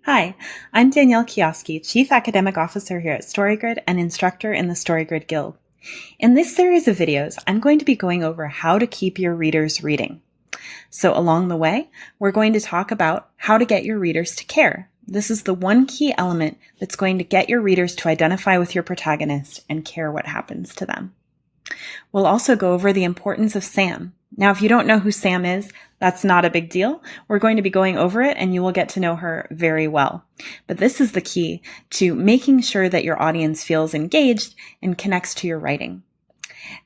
Hi, I'm Danielle Kioski, Chief Academic Officer here at StoryGrid and instructor in the StoryGrid Guild. In this series of videos, I'm going to be going over how to keep your readers reading. So along the way, we're going to talk about how to get your readers to care. This is the one key element that's going to get your readers to identify with your protagonist and care what happens to them. We'll also go over the importance of Sam. Now, if you don't know who Sam is, that's not a big deal. We're going to be going over it and you will get to know her very well. But this is the key to making sure that your audience feels engaged and connects to your writing.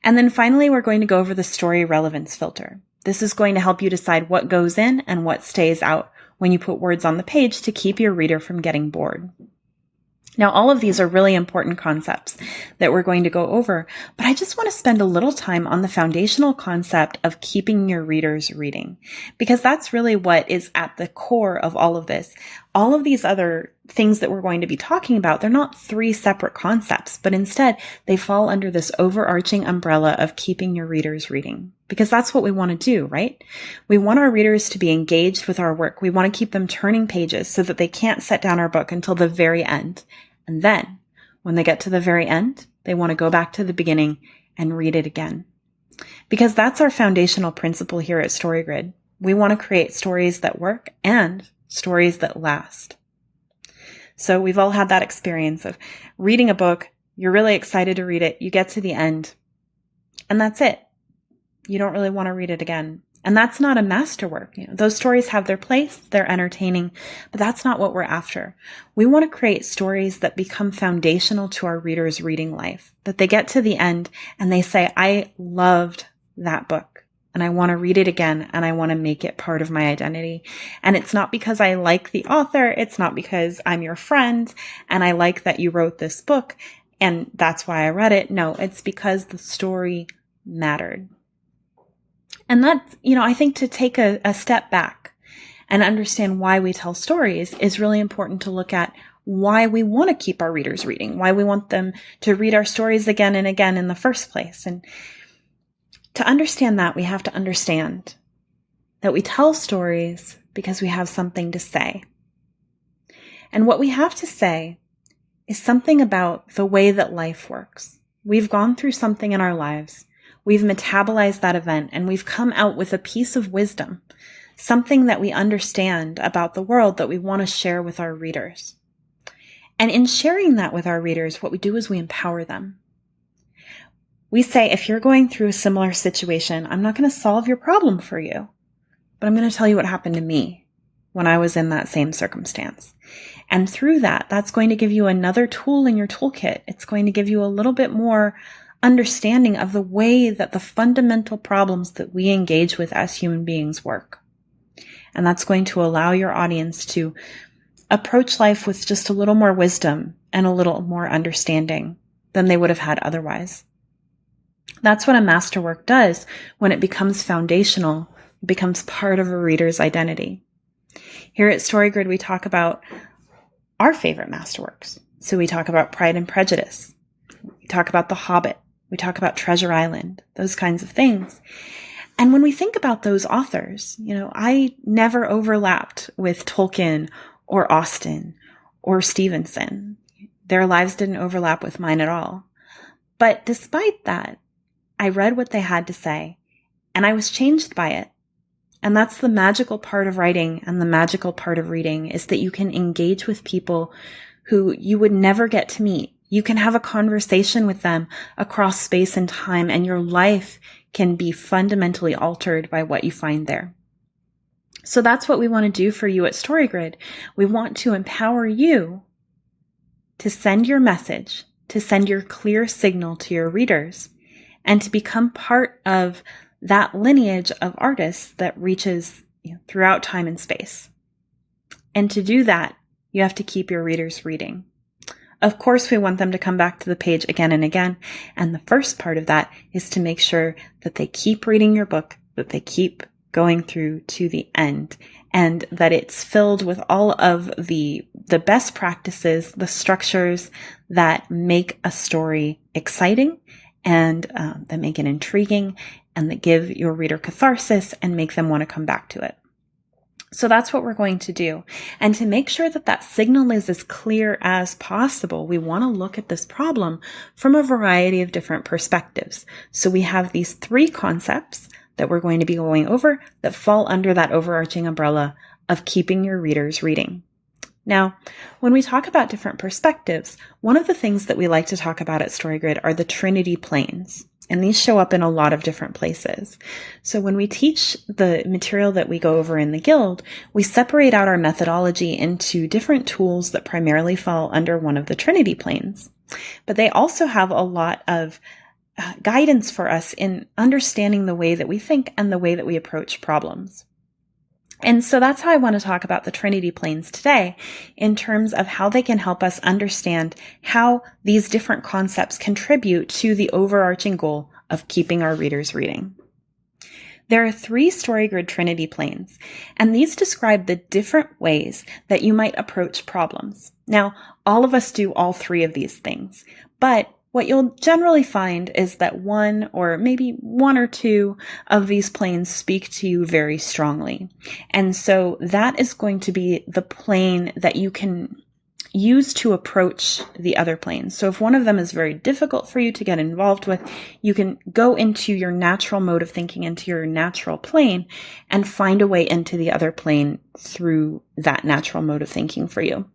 And then finally, we're going to go over the story relevance filter. This is going to help you decide what goes in and what stays out when you put words on the page to keep your reader from getting bored. Now, all of these are really important concepts that we're going to go over, but I just want to spend a little time on the foundational concept of keeping your readers reading, because that's really what is at the core of all of this. All of these other things that we're going to be talking about, they're not three separate concepts, but instead they fall under this overarching umbrella of keeping your readers reading, because that's what we want to do, right? We want our readers to be engaged with our work. We want to keep them turning pages so that they can't set down our book until the very end. And then, when they get to the very end, they want to go back to the beginning and read it again. Because that's our foundational principle here at StoryGrid. We want to create stories that work and stories that last. So we've all had that experience of reading a book, you're really excited to read it, you get to the end, and that's it. You don't really want to read it again. And that's not a masterwork. Those stories have their place, they're entertaining, but that's not what we're after. We want to create stories that become foundational to our readers' reading life, that they get to the end and they say, I loved that book and I want to read it again and I want to make it part of my identity. And it's not because I like the author, it's not because I'm your friend and I like that you wrote this book and that's why I read it. No, it's because the story mattered. And that's, I think to take a step back and understand why we tell stories is really important to look at why we want to keep our readers reading, why we want them to read our stories again and again in the first place. And to understand that, we have to understand that we tell stories because we have something to say. And what we have to say is something about the way that life works. We've gone through something in our lives. We've metabolized that event and we've come out with a piece of wisdom, something that we understand about the world that we want to share with our readers. And in sharing that with our readers, what we do is we empower them. We say, if you're going through a similar situation, I'm not going to solve your problem for you, but I'm going to tell you what happened to me when I was in that same circumstance. And through that, that's going to give you another tool in your toolkit. It's going to give you a little bit more understanding of the way that the fundamental problems that we engage with as human beings work. And that's going to allow your audience to approach life with just a little more wisdom and a little more understanding than they would have had otherwise. That's what a masterwork does when it becomes foundational, it becomes part of a reader's identity. Here at StoryGrid, we talk about our favorite masterworks. So we talk about Pride and Prejudice. We talk about The Hobbit. We talk about Treasure Island, those kinds of things. And when we think about those authors, I never overlapped with Tolkien or Austen or Stevenson. Their lives didn't overlap with mine at all. But despite that, I read what they had to say and I was changed by it. And that's the magical part of writing and the magical part of reading is that you can engage with people who you would never get to meet. You can have a conversation with them across space and time, and your life can be fundamentally altered by what you find there. So that's what we want to do for you at StoryGrid. We want to empower you to send your message, to send your clear signal to your readers, and to become part of that lineage of artists that reaches throughout time and space. And to do that, you have to keep your readers reading. Of course, we want them to come back to the page again and again. And the first part of that is to make sure that they keep reading your book, that they keep going through to the end, and that it's filled with all of the best practices, the structures that make a story exciting and that make it intriguing and that give your reader catharsis and make them want to come back to it. So that's what we're going to do. And to make sure that that signal is as clear as possible, we want to look at this problem from a variety of different perspectives. So we have these three concepts that we're going to be going over that fall under that overarching umbrella of keeping your readers reading. Now, when we talk about different perspectives, one of the things that we like to talk about at StoryGrid are the Trinity Planes. And these show up in a lot of different places. So when we teach the material that we go over in the Guild, we separate out our methodology into different tools that primarily fall under one of the Trinity Planes. But they also have a lot of guidance for us in understanding the way that we think and the way that we approach problems. And so that's how I want to talk about the Trinity Planes today in terms of how they can help us understand how these different concepts contribute to the overarching goal of keeping our readers reading. There are 3 StoryGrid Trinity Planes, and these describe the different ways that you might approach problems. Now, all of us do all 3 of these things, but what you'll generally find is that one or maybe one or two of these planes speak to you very strongly. And so that is going to be the plane that you can use to approach the other planes. So if one of them is very difficult for you to get involved with, you can go into your natural mode of thinking, into your natural plane, and find a way into the other plane through that natural mode of thinking for you.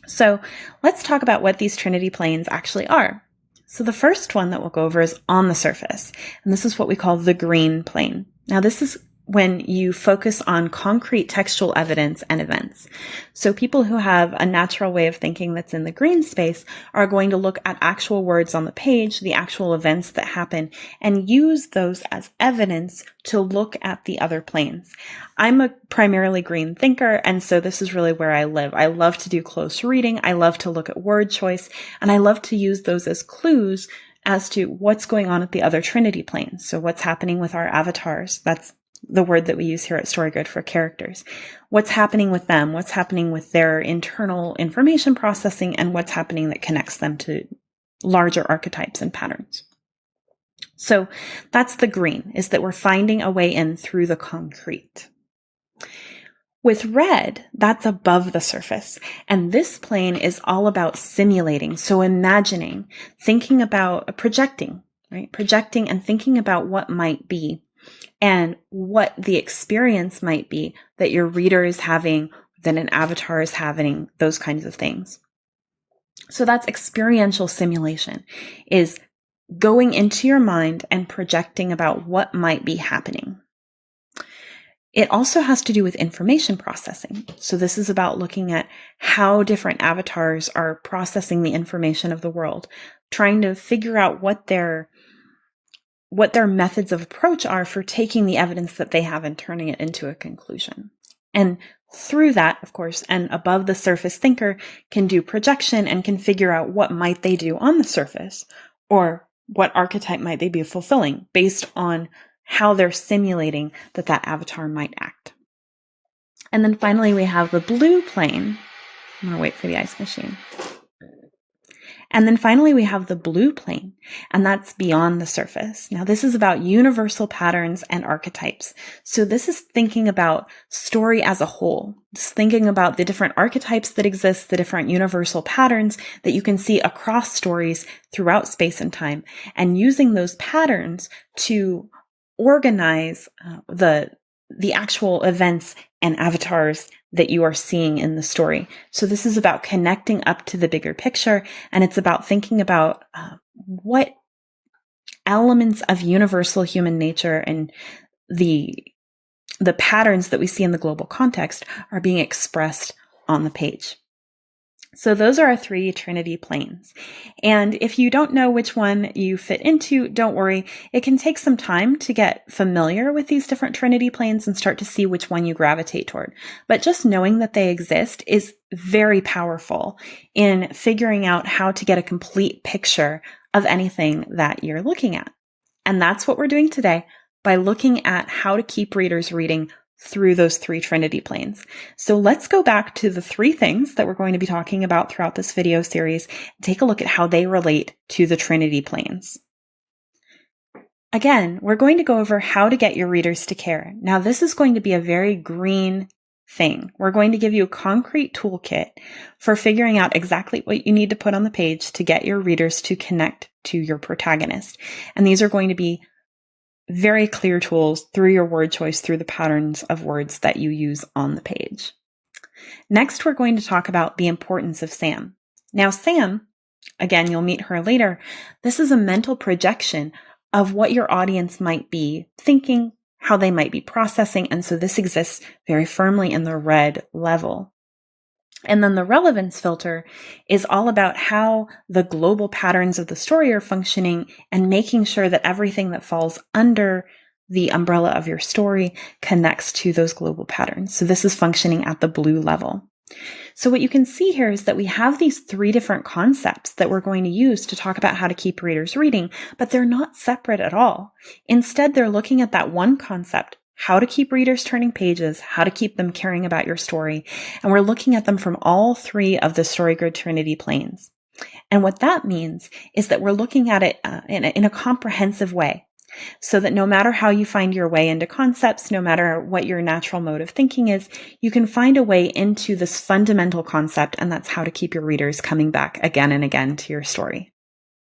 So let's talk about what these Trinity Planes actually are. So the first one that we'll go over is on the surface, and this is what we call the green plane. Now this is when you focus on concrete textual evidence and events. So people who have a natural way of thinking that's in the green space are going to look at actual words on the page, the actual events that happen, and use those as evidence to look at the other planes. I'm a primarily green thinker, and so this is really where I live. I love to do close reading. I love to look at word choice, and I love to use those as clues as to what's going on at the other Trinity planes. So what's happening with our avatars? That's the word that we use here at StoryGrid for characters. What's happening with them? What's happening with their internal information processing, and what's happening that connects them to larger archetypes and patterns? So that's the green, is that we're finding a way in through the concrete. With red, that's above the surface. And this plane is all about simulating. So imagining, thinking about projecting, right? Projecting and thinking about what might be and what the experience might be that your reader is having, that an avatar is having, those kinds of things. So that's experiential simulation, is going into your mind and projecting about what might be happening. It also has to do with information processing. So this is about looking at how different avatars are processing the information of the world, trying to figure out what their methods of approach are for taking the evidence that they have and turning it into a conclusion. And through that, of course, an above the surface thinker can do projection and can figure out what might they do on the surface, or what archetype might they be fulfilling based on how they're simulating that avatar might act. And then finally, we have the blue plane. I'm going to wait for the ice machine. And then finally, we have the blue plane, and that's beyond the surface. Now, this is about universal patterns and archetypes. So this is thinking about story as a whole. It's thinking about the different archetypes that exist, the different universal patterns that you can see across stories throughout space and time, and using those patterns to organize the actual events and avatars that you are seeing in the story. So this is about connecting up to the bigger picture, and it's about thinking about what elements of universal human nature and the patterns that we see in the global context are being expressed on the page. So those are our 3 Trinity planes. And if you don't know which one you fit into, don't worry. It can take some time to get familiar with these different Trinity planes and start to see which one you gravitate toward. But just knowing that they exist is very powerful in figuring out how to get a complete picture of anything that you're looking at. And that's what we're doing today by looking at how to keep readers reading through those 3 Trinity planes. So let's go back to the 3 things that we're going to be talking about throughout this video series and take a look at how they relate to the Trinity planes. Again, we're going to go over how to get your readers to care. Now, this is going to be a very green thing. We're going to give you a concrete toolkit for figuring out exactly what you need to put on the page to get your readers to connect to your protagonist. And these are going to be very clear tools through your word choice, through the patterns of words that you use on the page. Next, we're going to talk about the importance of Sam. Now, Sam, again, you'll meet her later. This is a mental projection of what your audience might be thinking, how they might be processing. And so this exists very firmly in the red level. And then the relevance filter is all about how the global patterns of the story are functioning and making sure that everything that falls under the umbrella of your story connects to those global patterns. So this is functioning at the blue level. So what you can see here is that we have these 3 different concepts that we're going to use to talk about how to keep readers reading, but they're not separate at all. Instead, they're looking at that one concept, how to keep readers turning pages, how to keep them caring about your story. And we're looking at them from all 3 of the StoryGrid Trinity Planes. And what that means is that we're looking at it in a comprehensive way. So that no matter how you find your way into concepts, no matter what your natural mode of thinking is, you can find a way into this fundamental concept, and that's how to keep your readers coming back again and again to your story.